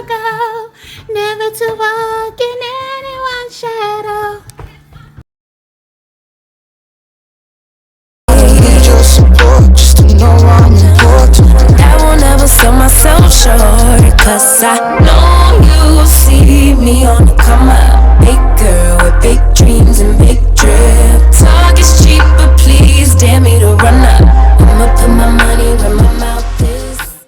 ago, never to walk in anyone's shadow. Need your support just to know I'm important. I won't ever sell myself short, cause I know you see me on the come up. Big girl with big dreams and big drip. Talk is cheap, but please dare me to run up. I'ma put my money where my mouth is.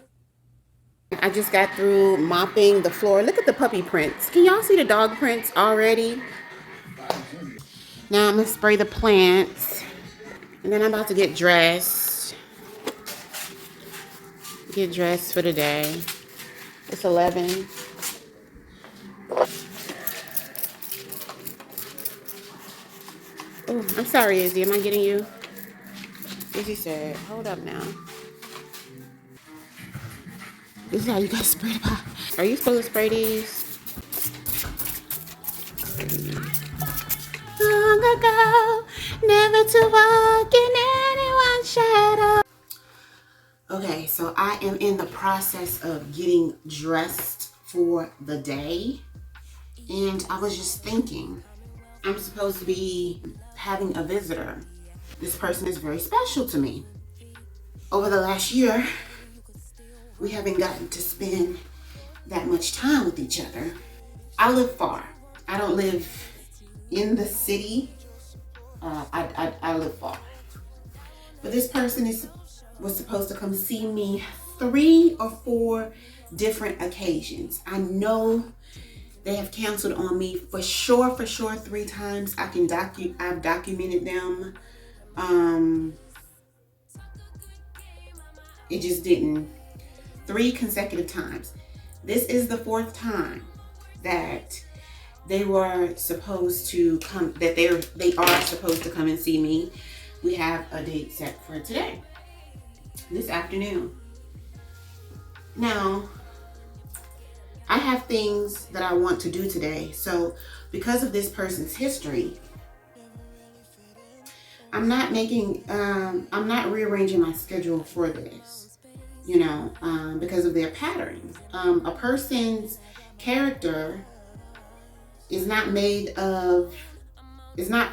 I just got through mopping the floor. Look at the puppy prints. Can y'all see the dog prints already? Now I'm gonna spray the plants. And then I'm about to get dressed. Get dressed for the day. It's 11. Oh, I'm sorry, Izzy. Am I getting you? Izzy said, hold up now. This is how you guys spray the pot. Are you supposed to spray these? Long ago, never to walk in anyone's shadow. Okay, so I am in the process of getting dressed for the day. And I was just thinking, I'm supposed to be having a visitor. This person is very special to me. Over the last year, we haven't gotten to spend that much time with each other. I live far. I don't live in the city. I live far. But this person was supposed to come see me 3 or 4 different occasions. I know they have canceled on me for sure 3 times. I've documented them. It just didn't. 3 consecutive times. This is the 4th time that they were supposed to come, that they are supposed to come and see me. We have a date set for today, this afternoon. Now, I have things that I want to do today. So because of this person's history, I'm not rearranging my schedule for this, because of their pattern. A person's character is not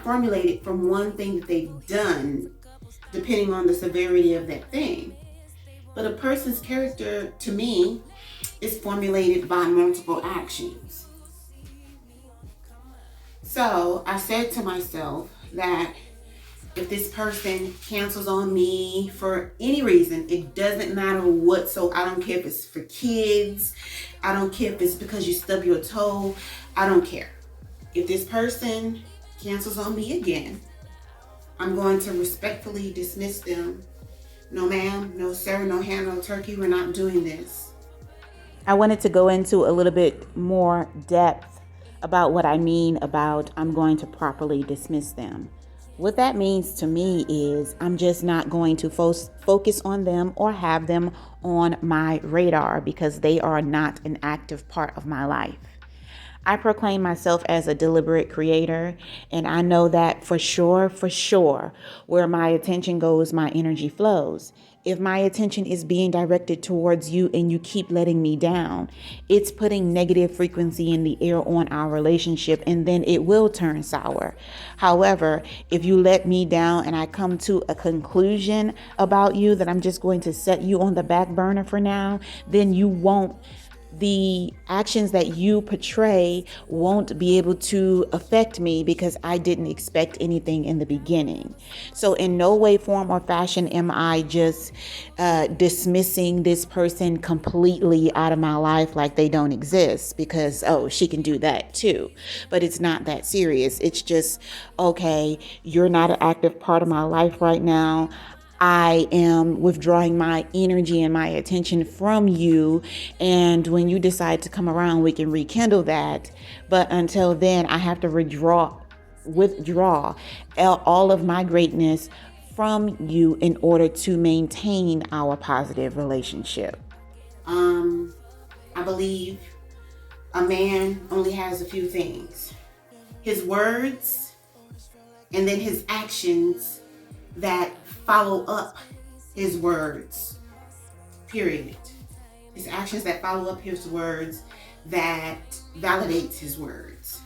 formulated from one thing that they've done, depending on the severity of that thing. But a person's character, to me, is formulated by multiple actions. So I said to myself that if this person cancels on me for any reason, it doesn't matter what. So I don't care if it's for kids. I don't care if it's because you stub your toe. I don't care. If this person cancels on me again, I'm going to respectfully dismiss them. No ma'am, no sir, no ham, no turkey. We're not doing this. I wanted to go into a little bit more depth about what I mean about I'm going to properly dismiss them. What that means to me is I'm just not going to focus on them or have them on my radar because they are not an active part of my life. I proclaim myself as a deliberate creator, and I know that for sure, where my attention goes, my energy flows. If my attention is being directed towards you and you keep letting me down, it's putting negative frequency in the air on our relationship, and then it will turn sour. However, if you let me down and I come to a conclusion about you that I'm just going to set you on the back burner for now, then the actions that you portray won't be able to affect me because I didn't expect anything in the beginning. So in no way, form, or fashion am I just dismissing this person completely out of my life like they don't exist because, she can do that too. But it's not that serious. It's just, okay, you're not an active part of my life right now. I am withdrawing my energy and my attention from you. And when you decide to come around, we can rekindle that. But until then, I have to withdraw all of my greatness from you in order to maintain our positive relationship. I believe a man only has a few things: his words and then his actions that follow up his words, period. His actions that follow up his words, that validates his words.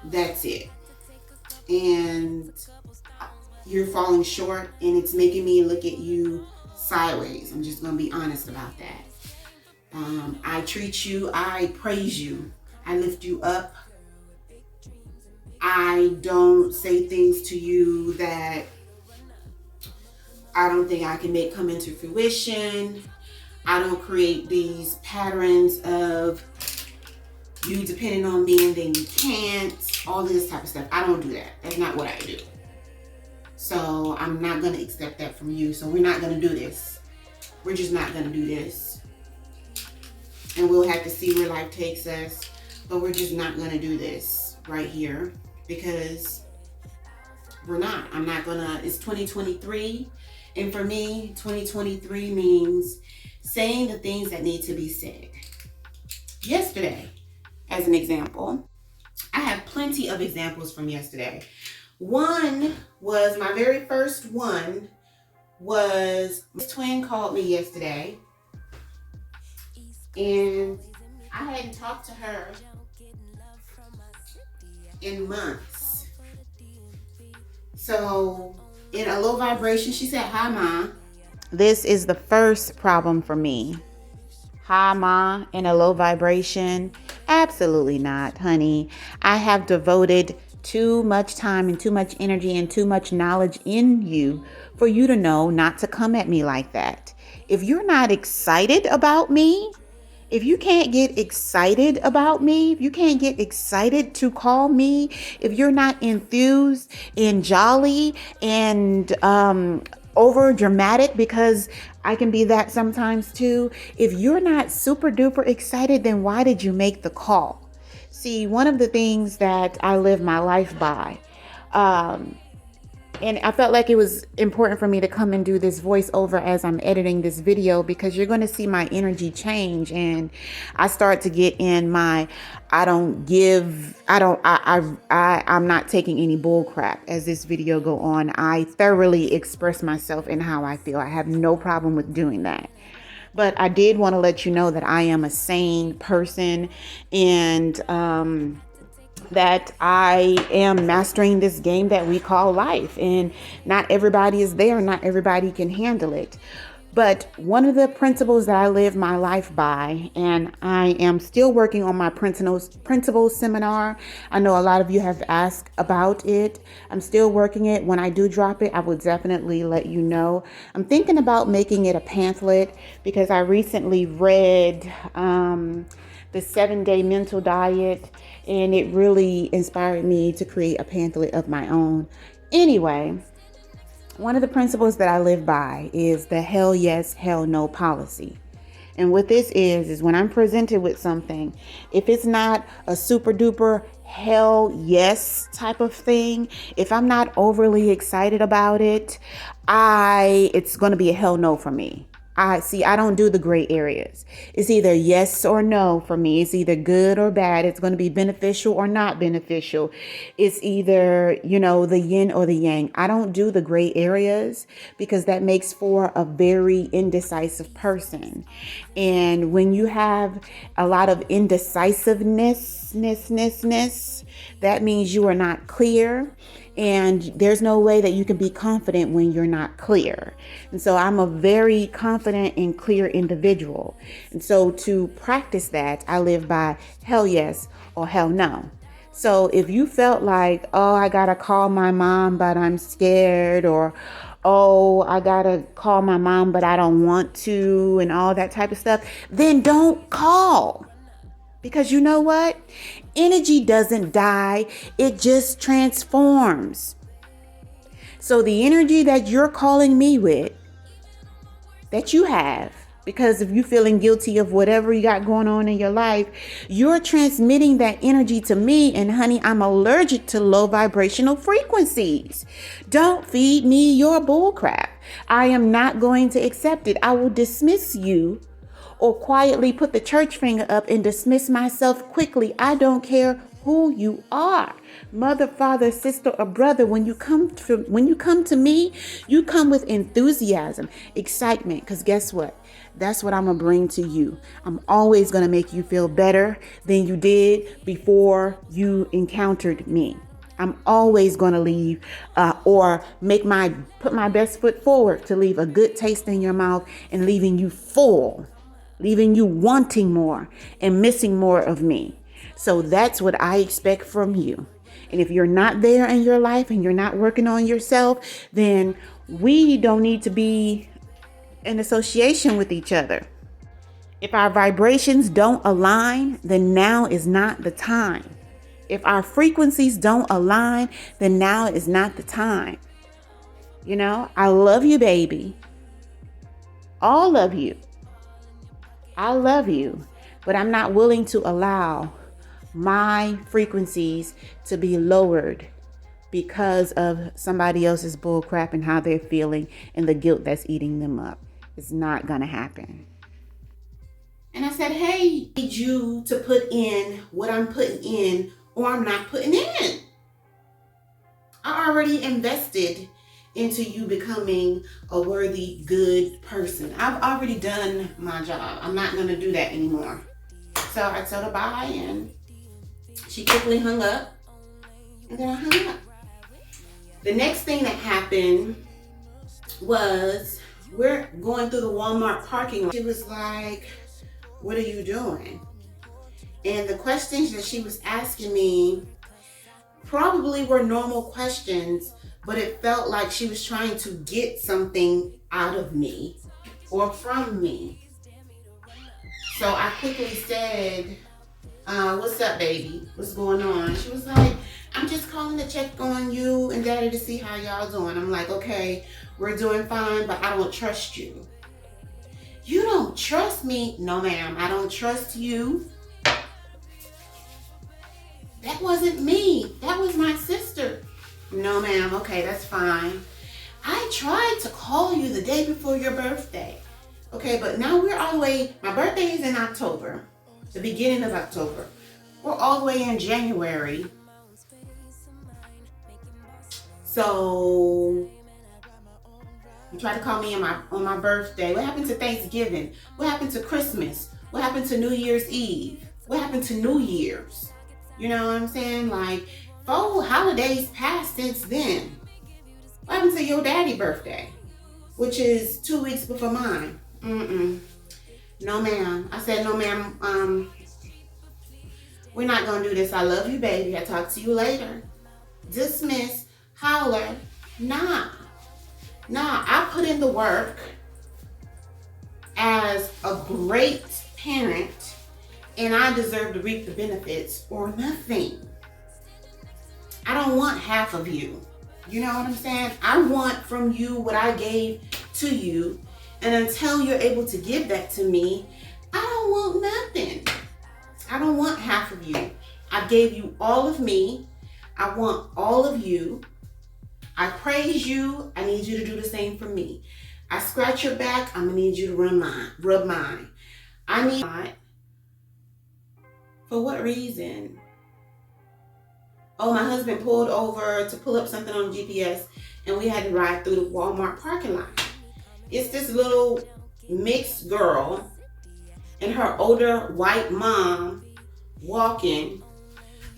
That's it. And you're falling short, and it's making me look at you sideways. I'm just going to be honest about that. I treat you, I praise you, I lift you up. I don't say things to you that I don't think I can make come into fruition. I don't create these patterns of you depending on me and then you can't, all this type of stuff. I don't do that. That's not what I do. So I'm not going to accept that from you. So we're not going to do this. We're just not going to do this. And we'll have to see where life takes us. But we're just not going to do this right here because we're not. I'm not going to. It's 2023. And for me, 2023 means saying the things that need to be said. Yesterday, as an example, I have plenty of examples from yesterday. One was, my very first one was, my twin called me yesterday, and I hadn't talked to her in months. So in a low vibration, she said, "Hi, Ma." This is the first problem for me. Hi, Ma, in a low vibration? Absolutely not, honey. I have devoted too much time and too much energy and too much knowledge in you for you to know not to come at me like that. If you're not excited about me, if you can't get excited about me, if you can't get excited to call me, if you're not enthused and jolly and over dramatic, because I can be that sometimes too. If you're not super duper excited, then why did you make the call? See, one of the things that I live my life by, and I felt like it was important for me to come and do this voiceover as I'm editing this video, because you're going to see my energy change, and I start to get in my I'm not taking any bull crap as this video go on. I thoroughly express myself in how I feel. I have no problem with doing that. But I did want to let you know that I am a sane person, and that I am mastering this game that we call life, and not everybody is there. Not everybody can handle it. But one of the principles that I live my life by, and I am still working on my principles seminar. I know a lot of you have asked about it. I'm still working it. When I do drop it, I will definitely let you know. I'm thinking about making it a pamphlet, because I recently read the 7-Day Mental Diet, and it really inspired me to create a pamphlet of my own. Anyway, one of the principles that I live by is the hell yes, hell no policy. And what this is when I'm presented with something, if it's not a super duper hell yes type of thing, if I'm not overly excited about it, it's going to be a hell no for me. I don't do the gray areas. It's either yes or no for me. It's either good or bad. It's going to be beneficial or not beneficial. It's either, the yin or the yang. I don't do the gray areas, because that makes for a very indecisive person. And when you have a lot of indecisiveness, that means you are not clear. And there's no way that you can be confident when you're not clear. And so I'm a very confident and clear individual. And so to practice that, I live by hell yes or hell no. So if you felt like, oh, I got to call my mom, but I'm scared, or, oh, I got to call my mom, but I don't want to, and all that type of stuff, then don't call. Because you know what? Energy doesn't die. It just transforms. So the energy that you're calling me with, that you have, because if you're feeling guilty of whatever you got going on in your life, you're transmitting that energy to me. And honey, I'm allergic to low vibrational frequencies. Don't feed me your bull crap. I am not going to accept it. I will dismiss you, or quietly put the church finger up and dismiss myself quickly. I don't care who you are. Mother, father, sister, or brother, when you come to me, you come with enthusiasm, excitement, because guess what? That's what I'm going to bring to you. I'm always going to make you feel better than you did before you encountered me. I'm always going to leave or put my best foot forward to leave a good taste in your mouth and leaving you full, leaving you wanting more and missing more of me. So that's what I expect from you. And if you're not there in your life and you're not working on yourself, then we don't need to be in association with each other. If our vibrations don't align, then now is not the time. If our frequencies don't align, then now is not the time. You know, I love you, baby. All of you. I love you, but I'm not willing to allow my frequencies to be lowered because of somebody else's bull crap and how they're feeling and the guilt that's eating them up. It's not going to happen. And I said, hey, I need you to put in what I'm putting in or I'm not putting in. I already invested into you becoming a worthy, good person. I've already done my job. I'm not going to do that anymore. So I told her bye and she quickly hung up. And then I hung up. The next thing that happened was we're going through the Walmart parking lot. She was like, what are you doing? And the questions that she was asking me probably were normal questions, but it felt like she was trying to get something out of me or from me. So I quickly said, what's up, baby? What's going on? She was like, I'm just calling to check on you and daddy to see how y'all doing. I'm like, okay, we're doing fine, but I don't trust you. You don't trust me? No, ma'am, I don't trust you. That wasn't me. That was my sister. No, ma'am. Okay, that's fine. I tried to call you the day before your birthday. Okay, but now we're all the way, my birthday is in October, the beginning of October. We're all the way in January. So you tried to call me on my birthday. What happened to Thanksgiving? What happened to Christmas? What happened to New Year's Eve? What happened to New Year's? You know what I'm saying? Like, 4 holidays passed since then. What happened to your daddy's birthday? Which is 2 weeks before mine. No, ma'am. I said, no, ma'am. We're not going to do this. I love you, baby. I'll talk to you later. Dismiss. Holler. Nah, I put in the work as a great parent and I deserve to reap the benefits or nothing. I don't want half of you. You know what I'm saying? I want from you what I gave to you, and until you're able to give that to me, I don't want nothing. I don't want half of you. I gave you all of me. I want all of you. I praise you. I need you to do the same for me. I scratch your back. I'm gonna need you to rub mine. I need. For what reason? Oh, my husband pulled over to pull up something on GPS, and we had to ride through the Walmart parking lot. It's this little mixed girl and her older white mom walking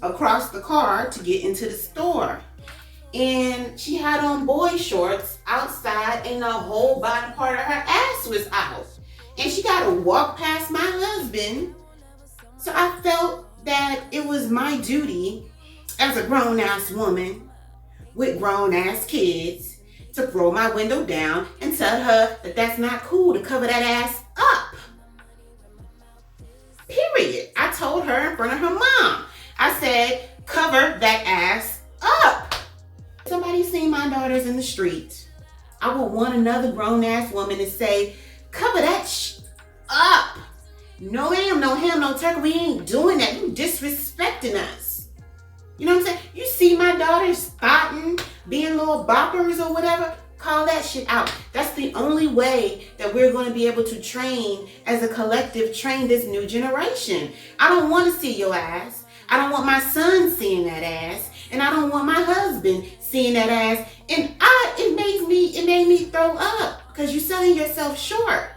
across the car to get into the store. And she had on boy shorts outside and the whole bottom part of her ass was out. And she got to walk past my husband. So I felt that it was my duty as a grown-ass woman with grown-ass kids to roll my window down and tell her that that's not cool to cover that ass up. Period. I told her in front of her mom. I said, cover that ass up. Somebody seen my daughters in the street. I would want another grown-ass woman to say, cover that up. No ham, no ham, no turkey. We ain't doing that. You disrespecting us. You know what I'm saying? You see my daughters spotting, being little boppers or whatever. Call that shit out. That's the only way that we're going to be able to train as a collective, train this new generation. I don't want to see your ass. I don't want my son seeing that ass, and I don't want my husband seeing that ass. And it made me throw up, because you're selling yourself short.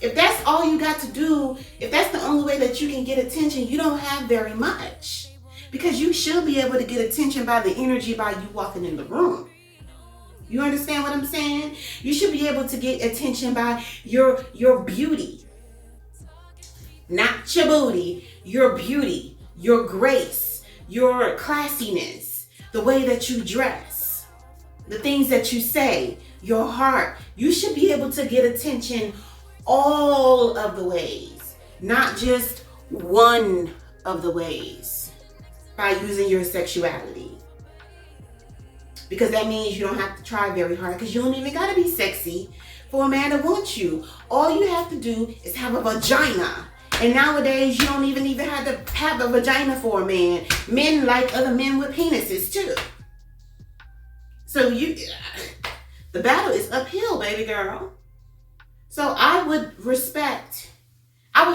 If that's all you got to do, if that's the only way that you can get attention, you don't have very much. Because you should be able to get attention by the energy by you walking in the room. You understand what I'm saying? You should be able to get attention by your beauty. Not your booty, your beauty, your grace, your classiness, the way that you dress, the things that you say, your heart. You should be able to get attention all of the ways, not just one of the ways, by using your sexuality. Because that means you don't have to try very hard, because you don't even gotta be sexy for a man to want you. All you have to do is have a vagina. And nowadays, you don't even have to have a vagina for a man. Men like other men with penises too. So the battle is uphill, baby girl. So I would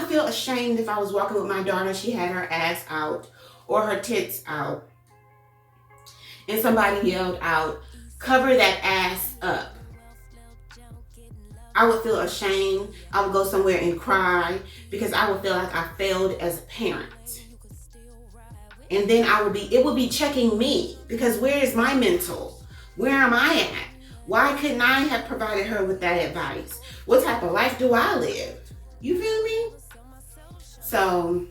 feel ashamed if I was walking with my daughter, she had her ass out or her tits out, and somebody yelled out, "Cover that ass up." I would feel ashamed. I would go somewhere and cry, because I would feel like I failed as a parent. And then it would be checking me, because where is my mental? Where am I at? Why couldn't I have provided her with that advice? What type of life do I live? You feel me? So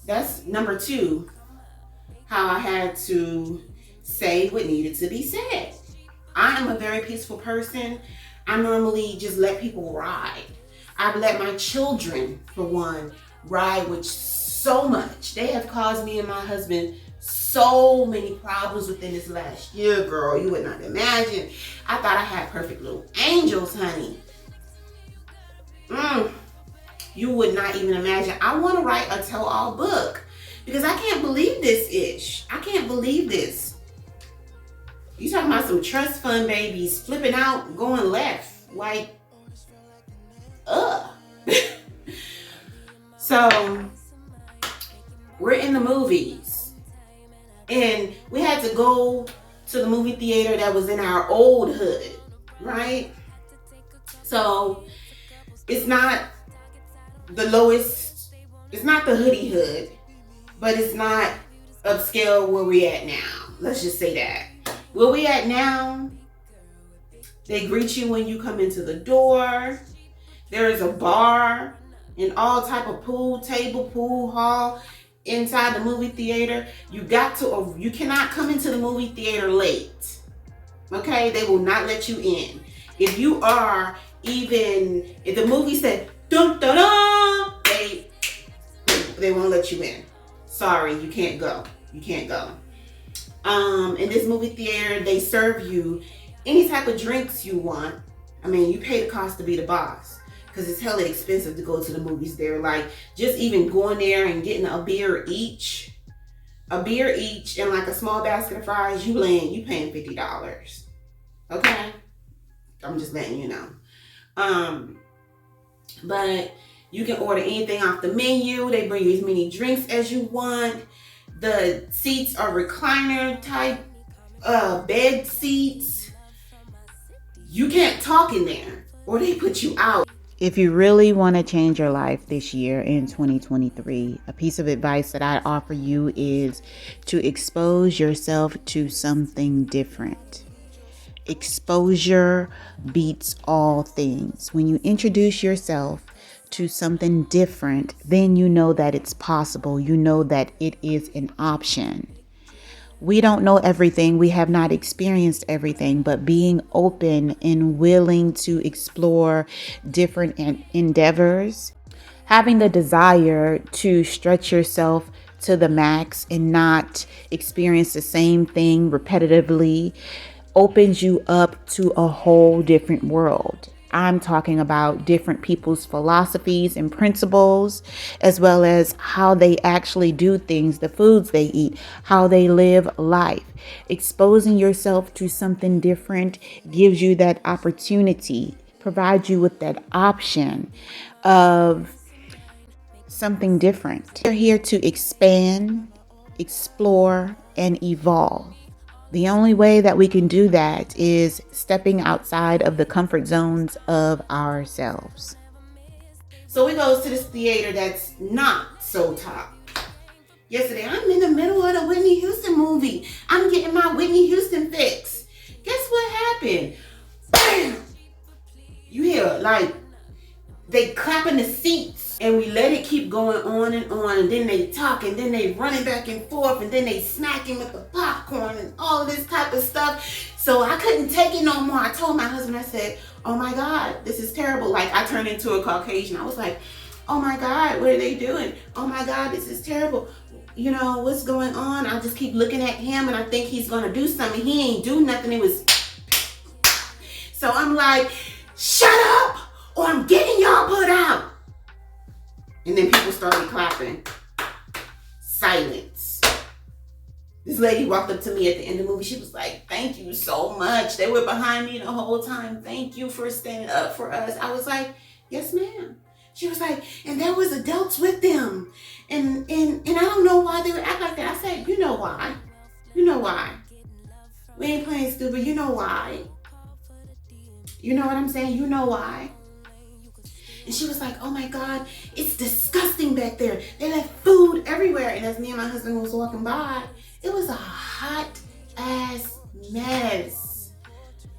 that's number 2, how I had to say what needed to be said. I am a very peaceful person. I normally just let people ride. I've let my children, for one, ride with so much. They have caused me and my husband so many problems within this last year, girl. You would not imagine. I thought I had perfect little angels, honey. You would not even imagine. I want to write a tell-all book, because I can't believe this ish. I can't believe this. You talking about some trust fund babies flipping out, going left, like, So, we're in the movies, and we had to go to the movie theater that was in our old hood, right? So, it's not the lowest, it's not the hoodie hood, but it's not upscale where we at now. Let's just say that. Where we at now, they greet you when you come into the door. There is a bar and all type of pool table, pool hall inside the movie theater. You cannot come into the movie theater late. Okay? They will not let you in. If the movie said, dun dun dun, they won't let you in. Sorry, you can't go. You can't go. In this movie theater, they serve you any type of drinks you want. I mean, you pay the cost to be the boss, because it's hella expensive to go to the movies there. Like, just even going there and getting a beer each, and like a small basket of fries, you paying $50. Okay? I'm just letting you know. But you can order anything off the menu. They bring you as many drinks as you want. The seats are recliner type bed seats. You can't talk in there, or they put you out. If you really want to change your life this year in 2023, a piece of advice that I offer you is to expose yourself to something different. Exposure beats all things. When you introduce yourself to something different, then you know that it's possible. You know that it is an option. We don't know everything. We have not experienced everything, but being open and willing to explore different endeavors, having the desire to stretch yourself to the max and not experience the same thing repetitively, opens you up to a whole different world. I'm talking about different people's philosophies and principles, as well as how they actually do things, the foods they eat, how they live life. Exposing yourself to something different gives you that opportunity, provides you with that option of something different. We're here to expand, explore, and evolve. The only way that we can do that is stepping outside of the comfort zones of ourselves. So we goes to this theater that's not so top. Yesterday, I'm in the middle of the Whitney Houston movie. I'm getting my Whitney Houston fix. Guess what happened? Bam! You hear, like, they clapping the seats, and we let it keep going on, and then they talk, and then they running back and forth, and then they smacking with the popcorn and all this type of stuff. So I couldn't take it no more. I told my husband, I said, oh my God, this is terrible. Like, I turned into a Caucasian. I was like, oh my God, what are they doing? Oh my God, this is terrible. You know, what's going on? I just keep looking at him, and I think he's gonna do something. He ain't do nothing. It was, so I'm like, shut up, or I'm getting y'all put out. And then people started clapping. Silence. This lady walked up to me at the end of the movie. She was like, thank you so much. They were behind me the whole time. Thank you for standing up for us. I was like, yes, ma'am. She was like, and there was adults with them. And I don't know why they would act like that. I said, you know why. You know why. We ain't playing stupid. You know why. You know what I'm saying? You know why. And she was like, oh my God, it's disgusting back there. They left food everywhere. And as me and my husband was walking by, it was a hot ass mess.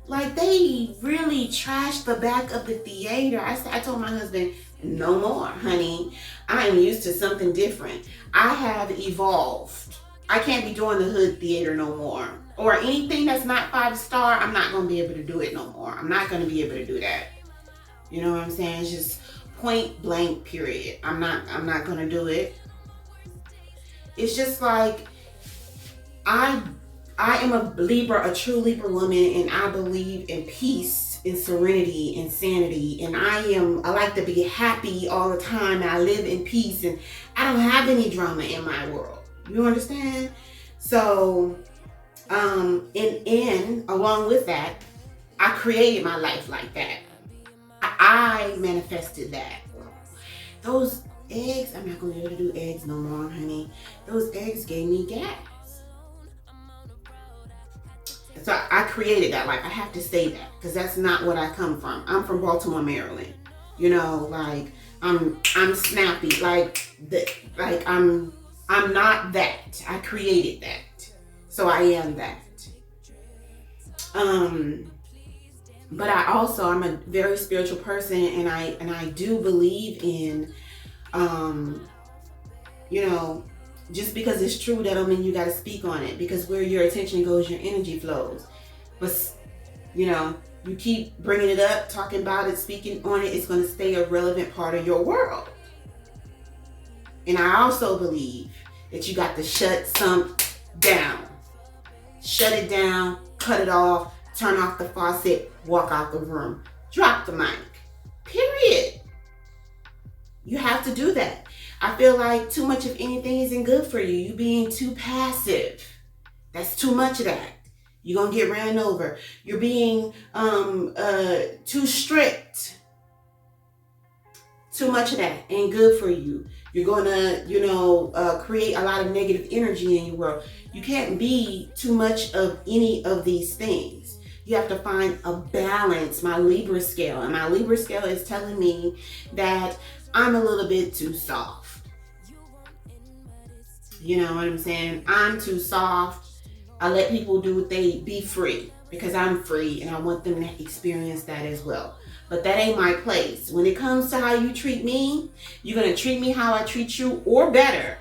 Like, they really trashed the back of the theater. I told my husband, no more, honey. I am used to something different. I have evolved. I can't be doing the hood theater no more. Or anything that's not 5-star, I'm not going to be able to do it no more. I'm not going to be able to do that. You know what I'm saying? It's just point blank, period. I'm not going to do it. It's just like, I am a Libra, a true Libra woman, and I believe in peace, in serenity, and sanity. And I like to be happy all the time. I live in peace, and I don't have any drama in my world. You understand? So, along with that, I created my life like that. I manifested that. Those eggs, I'm not going to be able to do eggs no more, honey. Those eggs gave me gas. So I created that. Like, I have to say that, because that's not what I come from. I'm from Baltimore, Maryland. You know, like, I'm snappy. I'm not that. I created that. So I am that. But I'm a very spiritual person, and I do believe in, you know, just because it's true, that don't mean you got to speak on it, because where your attention goes, your energy flows. But, you know, you keep bringing it up, talking about it, speaking on it, it's going to stay a relevant part of your world. And I also believe that you got to shut some down. Shut it down, cut it off, turn off the faucet, walk out the room, drop the mic, period. You have to do that. I feel like too much of anything isn't good for you. You being too passive, that's too much of that. You're going to get ran over. You're being too strict. Too much of that ain't good for you. You're going to, create a lot of negative energy in your world. You can't be too much of any of these things. You have to find a balance. My Libra scale. And my Libra scale is telling me that I'm a little bit too soft. You know what I'm saying? I'm too soft. I let people do what they be free, because I'm free and I want them to experience that as well. But that ain't my place. When it comes to how you treat me, you're going to treat me how I treat you, or better.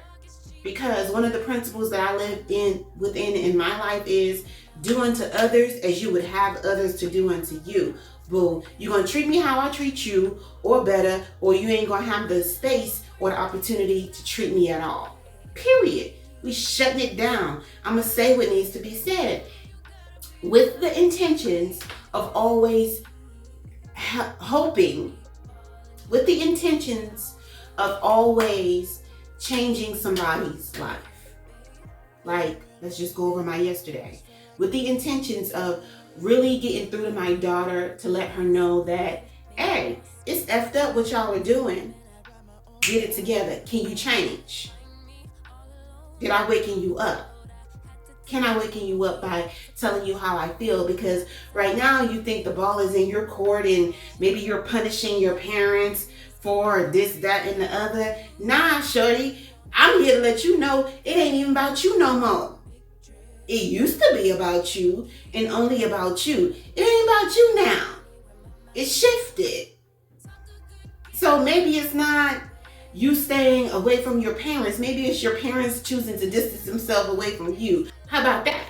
Because one of the principles that I live within in my life is do unto others as you would have others to do unto you. Boo, you're going to treat me how I treat you, or better, or you ain't going to have the space or the opportunity to treat me at all. Period. We shutting it down. I'm going to say what needs to be said, with the intentions of always hoping, with the intentions of always changing somebody's life. Like, let's just go over my yesterday. With the intentions of really getting through to my daughter, to let her know that, hey, it's effed up what y'all are doing. Get it together. Can you change? Did I waken you up? Can I waken you up by telling you how I feel? Because right now you think the ball is in your court and maybe you're punishing your parents for this, that, and the other. Nah, shorty, I'm here to let you know it ain't even about you no more. It used to be about you and only about you. It ain't about you now. It shifted. So maybe it's not you staying away from your parents. Maybe it's your parents choosing to distance themselves away from you. How about that?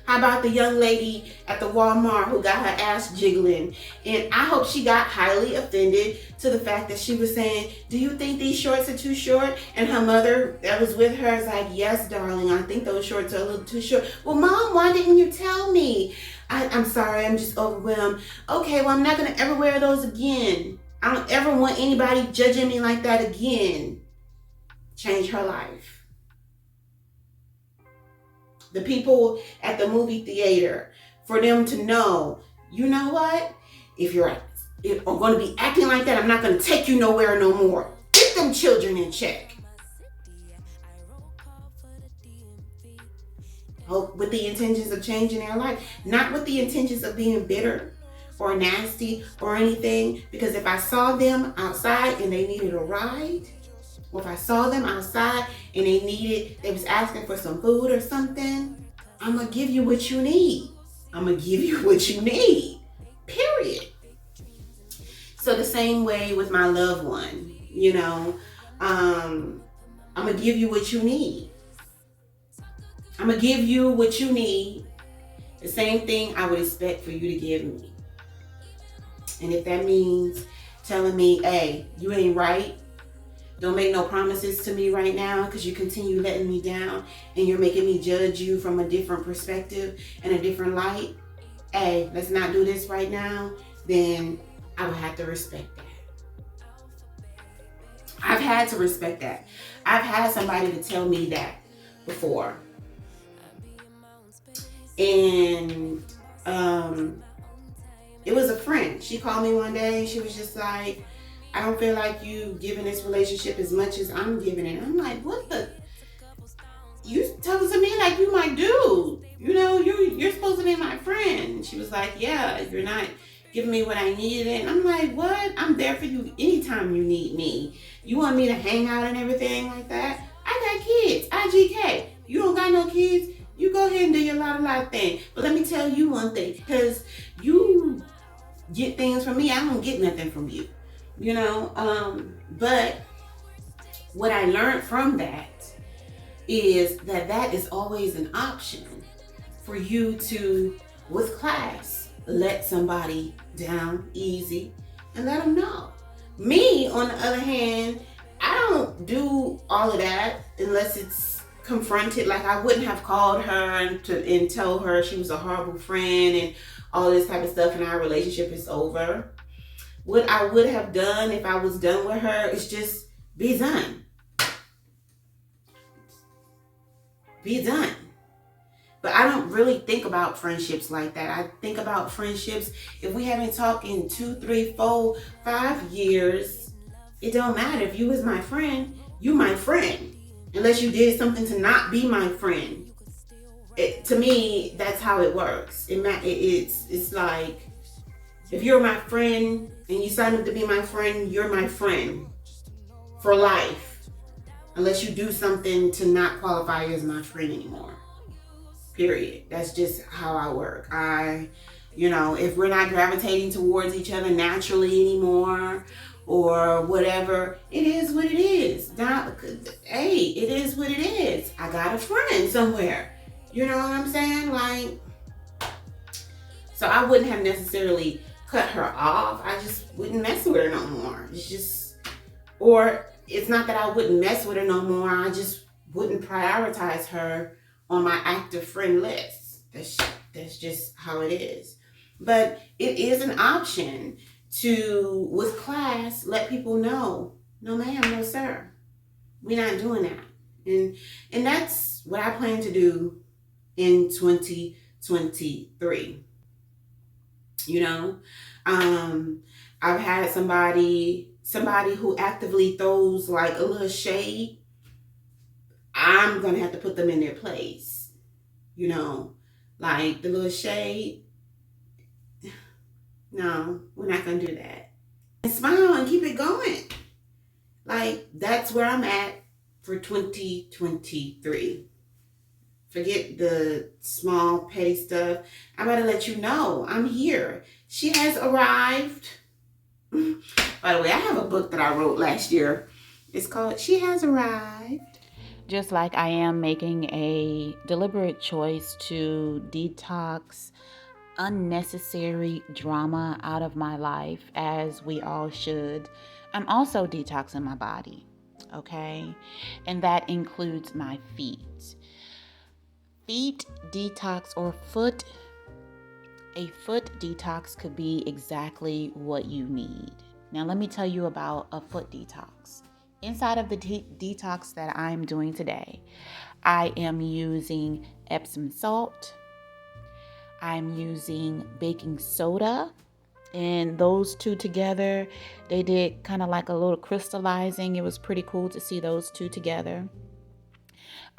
How about the young lady at the Walmart who got her ass jiggling? And I hope she got highly offended to the fact that she was saying, do you think these shorts are too short? And her mother that was with her is like, yes, darling, I think those shorts are a little too short. Well, Mom, why didn't you tell me? I'm sorry, I'm just overwhelmed. Okay, well, I'm not going to ever wear those again. I don't ever want anybody judging me like that again. Change her life. The people at the movie theater, for them to know, you know what? If you're going to be acting like that, I'm not going to take you nowhere no more. Get them children in check. Hope with the intentions of changing their life, not with the intentions of being bitter or nasty or anything. Because if I saw them outside and they needed a ride, or if I saw them outside and they was asking for some food or something, I'm going to give you what you need. I'm going to give you what you need. Period. So the same way with my loved one, you know, I'm going to give you what you need. I'm going to give you what you need. The same thing I would expect for you to give me. And if that means telling me, hey, you ain't right, don't make no promises to me right now because you continue letting me down and you're making me judge you from a different perspective and a different light. Hey, let's not do this right now. Then I would have to respect that. I've had to respect that. I've had somebody to tell me that before. And it was a friend. She called me one day and she was just like, I don't feel like you giving this relationship as much as I'm giving it. I'm like, what the? You tell it to me like you my dude. You know, you're supposed to be my friend. And she was like, yeah, you're not giving me what I needed. And I'm like, what? I'm there for you anytime you need me. You want me to hang out and everything like that? I got kids, IGK. You don't got no kids? You go ahead and do your la thing. But let me tell you one thing, because you get things from me, I don't get nothing from you. You know, but what I learned from that is that is always an option for you to, with class, let somebody down easy and let them know. Me, on the other hand, I don't do all of that unless it's confronted. Like, I wouldn't have called her and told her she was a horrible friend and all this type of stuff and our relationship is over. What I would have done if I was done with her is just be done. Be done. But I don't really think about friendships like that. I think about friendships, if we haven't talked in 2, 3, 4, 5 years, it don't matter. If you was my friend, you my friend. Unless you did something to not be my friend. To me, that's how it works. It's like, if you're my friend and you sign up to be my friend, you're my friend for life. Unless you do something to not qualify as my friend anymore. Period. That's just how I work. If we're not gravitating towards each other naturally anymore or whatever, it is what it is. It is what it is. I got a friend somewhere. You know what I'm saying? Like, so I wouldn't have necessarily cut her off. I just wouldn't mess with her no more. It's not that I wouldn't mess with her no more. I just wouldn't prioritize her on my active friend list. That's just how it is. But it is an option to, with class, let people know, no ma'am, no sir, we're not doing that. And that's what I plan to do in 2023. I've had somebody who actively throws like a little shade. I'm gonna have to put them in their place. You know, like the little shade. No, we're not gonna do that. And smile and keep it going. Like, that's where I'm at for 2023. Forget the small petty stuff. I'm about to let you know I'm here. She has arrived. By the way, I have a book that I wrote last year. It's called She Has Arrived. Just like I am making a deliberate choice to detox unnecessary drama out of my life, as we all should, I'm also detoxing my body, okay? And that includes my feet. Feet detox or a foot detox could be exactly what you need. Now, let me tell you about a foot detox. Inside of the detox that I'm doing today, I am using Epsom salt. I'm using baking soda. And those two together, they did kind of like a little crystallizing. It was pretty cool to see those two together.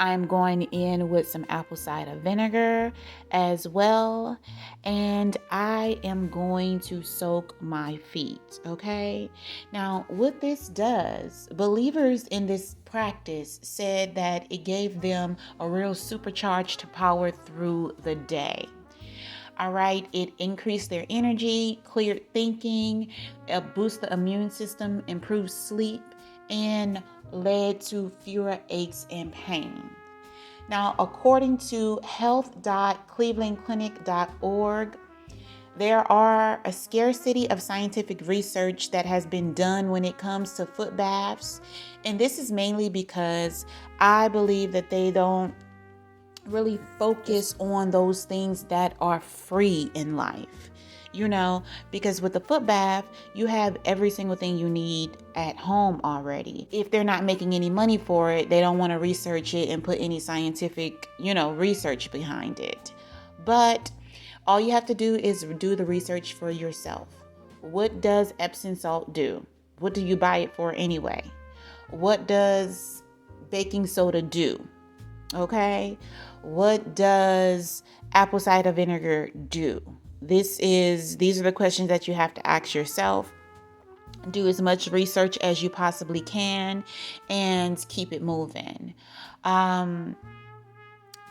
I'm going in with some apple cider vinegar as well. And I am going to soak my feet, okay? Now, what this does, believers in this practice said that it gave them a real supercharged power through the day. All right, it increased their energy, cleared thinking, boost the immune system, improved sleep, and led to fewer aches and pain. Now, according to health.clevelandclinic.org, there are a scarcity of scientific research that has been done when it comes to foot baths. And this is mainly because I believe that they don't really focus on those things that are free in life. You know, because with the foot bath, you have every single thing you need at home already. If they're not making any money for it, they don't want to research it and put any scientific, research behind it. But all you have to do is do the research for yourself. What does Epsom salt do? What do you buy it for anyway? What does baking soda do? Okay? What does apple cider vinegar do? These are the questions that you have to ask yourself. Do as much research as you possibly can and keep it moving. I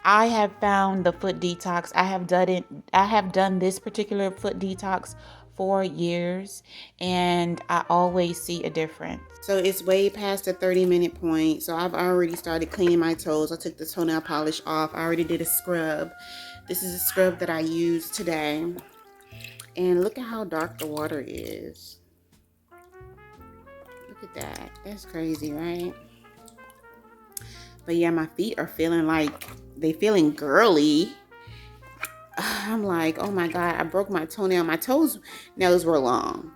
have found the foot detox. I have done this particular foot detox for years, and I always see a difference. So it's way past the 30-minute point. So I've already started cleaning my toes. I took the toenail polish off. I already did a scrub. This is a scrub that I used today. And look at how dark the water is. Look at that. That's crazy, right? But yeah, my feet are feeling girly. I'm like, oh my God, I broke my toenail. My nails were long.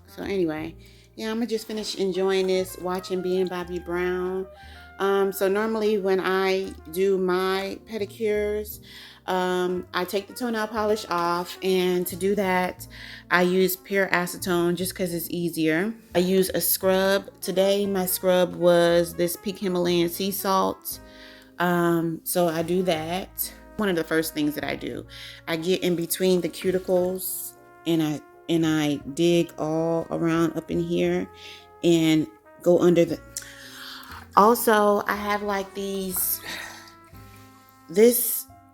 So anyway, yeah, I'm gonna just finish enjoying this, watching Being Bobby Brown. So normally when I do my pedicures, I take the toenail polish off, and to do that, I use pure acetone just because it's easier. I use a scrub. Today, my scrub was this Peak Himalayan sea salt. So I do that. One of the first things that I do, I get in between the cuticles, and I dig all around up in here and go under the. Also, I have like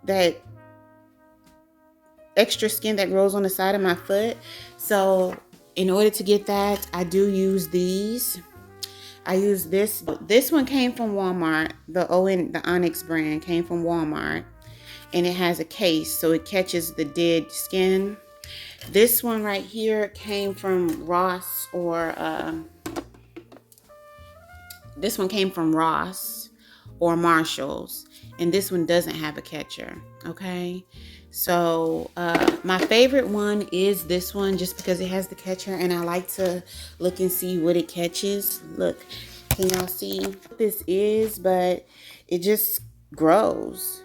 that extra skin that grows on the side of my foot. So in order to get that, I do use these. I use this. This one came from Walmart. The Onyx brand came from Walmart, and it has a case so it catches the dead skin. This one right here came from Ross or Marshall's, and this one doesn't have a catcher. Okay, so my favorite one is this one just because it has the catcher, and I like to look and see what it catches. Look, can y'all see what this is? But it just grows.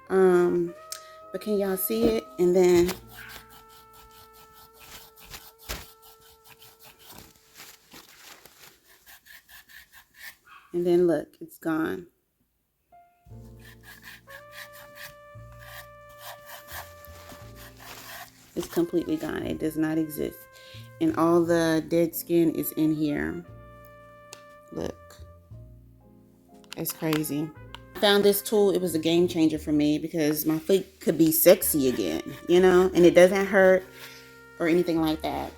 But can y'all see it? And then And then look, it's gone. It's completely gone. It does not exist. And all the dead skin is in here. Look. It's crazy. I found this tool. It was a game changer for me because my feet could be sexy again, you know? And it doesn't hurt or anything like that.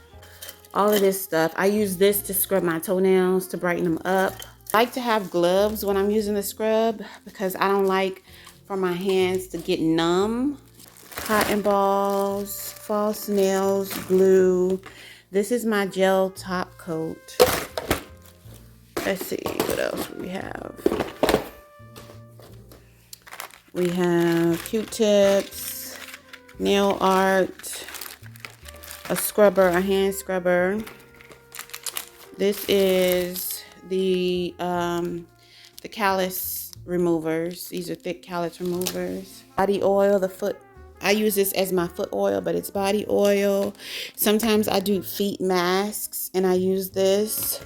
All of this stuff. I use this to scrub my toenails to brighten them up. I like to have gloves when I'm using the scrub because I don't like for my hands to get numb. Cotton balls, false nails, glue. This is my gel top coat. Let's see what else we have. We have Q-tips, nail art, a scrubber, a hand scrubber. This is the callus removers. These are thick callus removers. Body oil, the foot. I use this as my foot oil, but it's body oil. Sometimes I do feet masks, and I use this.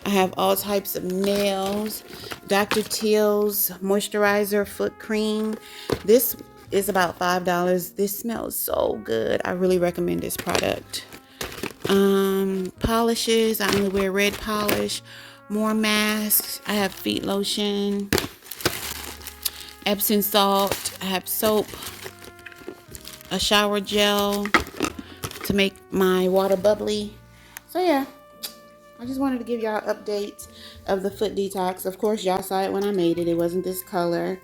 I have all types of nails. Dr. Teal's moisturizer foot cream. This is about $5. This smells so good. I really recommend this product. Polishes. I only wear red polish. More masks. I have feet lotion. Epsom salt. I have soap. A shower gel to make my water bubbly. So yeah. I just wanted to give y'all an update of the foot detox. Of course, y'all saw it when I made it. It wasn't this color.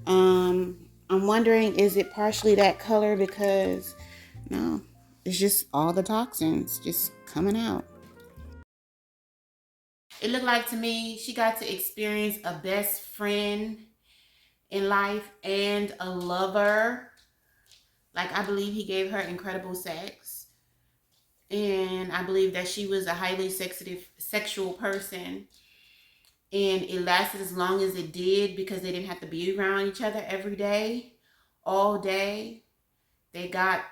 I'm wondering, is it partially that color because, no, it's just all the toxins just coming out. It looked like to me she got to experience a best friend in life and a lover. Like, I believe he gave her incredible sex. And I believe that she was a highly sexual person. And it lasted as long as it did because they didn't have to be around each other every day, all day. They got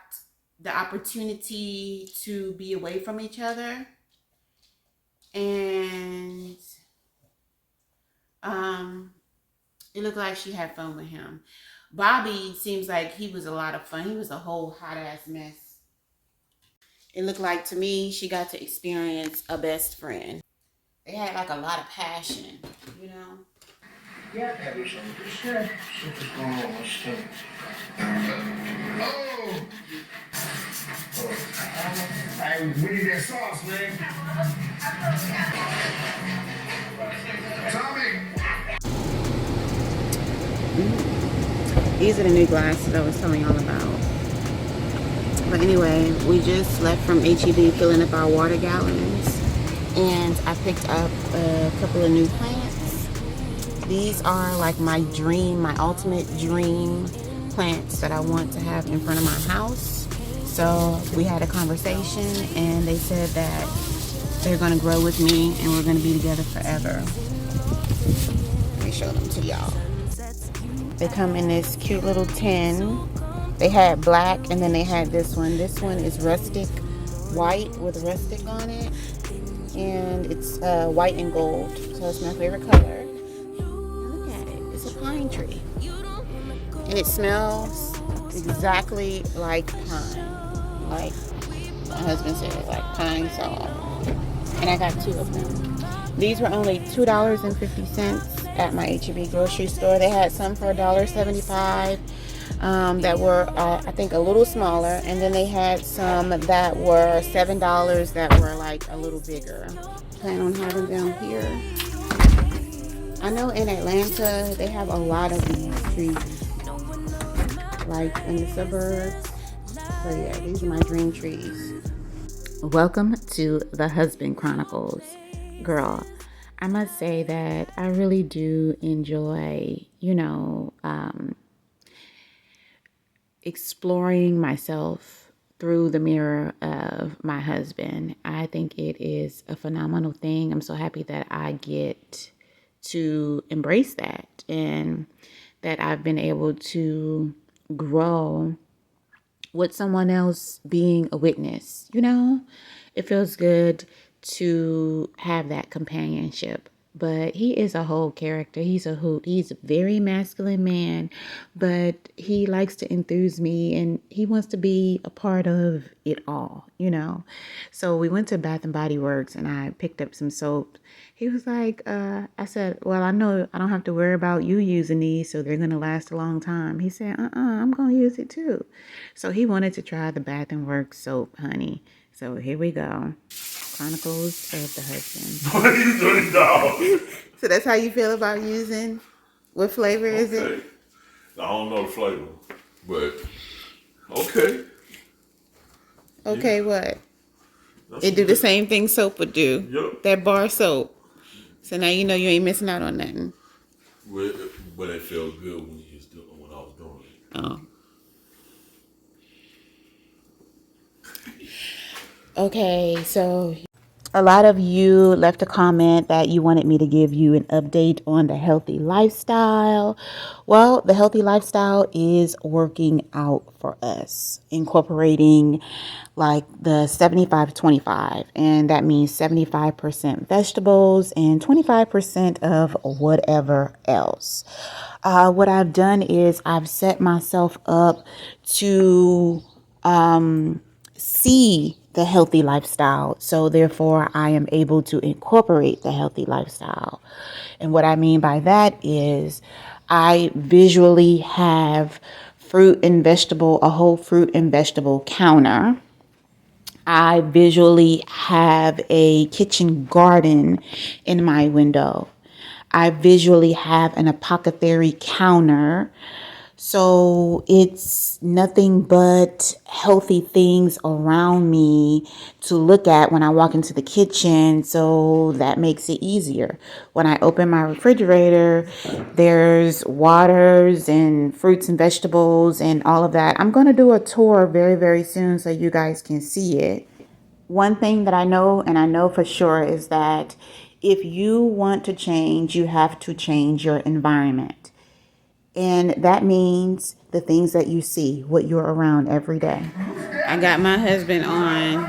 the opportunity to be away from each other. And it looked like she had fun with him. Bobby seems like he was a lot of fun. He was a whole hot ass mess. It looked like to me she got to experience a best friend. They had like a lot of passion, you know? Yeah, everything is good. Something's going on with stuff. Hey, we need that sauce, man. Tommy! These are the new glasses I was telling y'all about. But anyway, we just left from HEB filling up our water gallons. And I picked up a couple of new plants. These are like my dream, my ultimate dream plants that I want to have in front of my house. So we had a conversation and they said that they're going to grow with me and we're going to be together forever. Let me show them to y'all. They come in this cute little tin. They had black and then they had this one. This one is rustic white with rustic on it. And it's white and gold. So it's my favorite color. Look at it. It's a pine tree. And it smells exactly like pine. Like my husband said, like pine salt. And I got 2 of them. These were only $2.50 at my HEB grocery store. They had some for $1.75 that were, I think, a little smaller. And then they had some that were $7 that were like a little bigger. Plan on having them here. I know in Atlanta, they have a lot of these trees. Like in the suburbs. So yeah, these are my dream trees. Welcome to the Husband Chronicles. Girl, I must say that I really do enjoy, exploring myself through the mirror of my husband. I think it is a phenomenal thing. I'm so happy that I get to embrace that and that I've been able to grow with someone else being a witness. It feels good to have that companionship but he is a whole character. He's a hoot. He's a very masculine man, but he likes to enthuse me and he wants to be a part of it all, you know. So we went to Bath and Body Works and I picked up some soap. He was like, I said, well, I know I don't have to worry about you using these, so they're going to last a long time. He said, I'm going to use it too. So he wanted to try the Bath and Works soap, honey. So here we go. Chronicles of the Husband. What are you doing, dog? So that's how you feel about using? What flavor is it? Okay. I don't know the flavor, but okay. Okay, what? That's It do the good. same thing soap would do. Yep. That bar soap. So now you know you ain't missing out on nothing. But it felt good when you was doing when I was doing it. Oh. Okay, so A lot of you left a comment that you wanted me to give you an update on the healthy lifestyle. Well, the healthy lifestyle is working out for us, incorporating like the 75-25, and that means 75% vegetables and 25% of whatever else. What I've done is I've set myself up to see the healthy lifestyle. So therefore, I am able to incorporate the healthy lifestyle. And what I mean by that is I visually have a whole fruit and vegetable counter. I visually have a kitchen garden in my window. I visually have an apothecary counter. So it's nothing but healthy things around me to look at when I walk into the kitchen. So that makes it easier. When I open my refrigerator, there's waters and fruits and vegetables and all of that. I'm going to do a tour very, very soon so you guys can see it. One thing that I know, and I know for sure, is that if you want to change, you have to change your environment. And that means the things that you see, what you're around every day. I got my husband on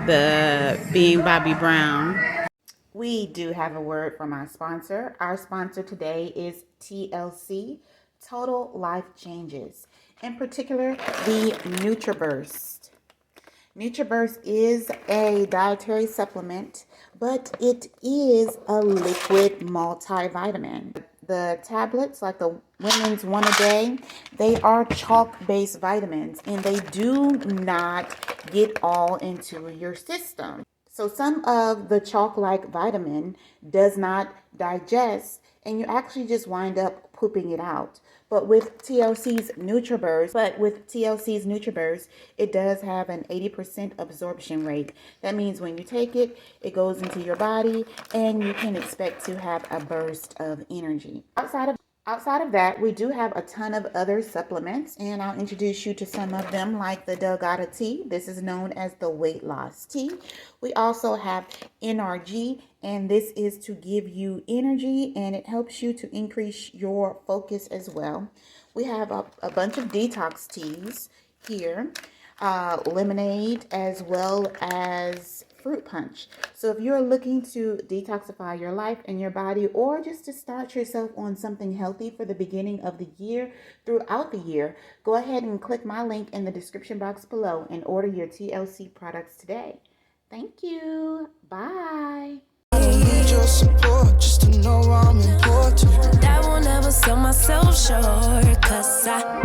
the Being Bobby Brown. We do have a word from our sponsor. Our sponsor today is TLC, Total Life Changes. In particular, the NutriBurst. NutriBurst is a dietary supplement, but it is a liquid multivitamin. The tablets, like the women's one a day, they are chalk-based vitamins, and they do not get all into your system. So some of the chalk-like vitamin does not digest, and you actually just wind up pooping it out. But with TLC's NutriBurst, it does have an 80% absorption rate. That means when you take it, it goes into your body and you can expect to have a burst of energy. Outside of that, we do have a ton of other supplements, and I'll introduce you to some of them, like the Delgado tea. This is known as the weight loss tea. We also have NRG, and this is to give you energy, and it helps you to increase your focus as well. We have a bunch of detox teas here, lemonade, as well as fruit punch. So if you're looking to detoxify your life and your body, or just to start yourself on something healthy for the beginning of the year, throughout the year, go ahead and click my link in the description box below and order your TLC products today. Thank you. Bye. Need your support just to know I'm important. I won't ever sell myself short, 'cause I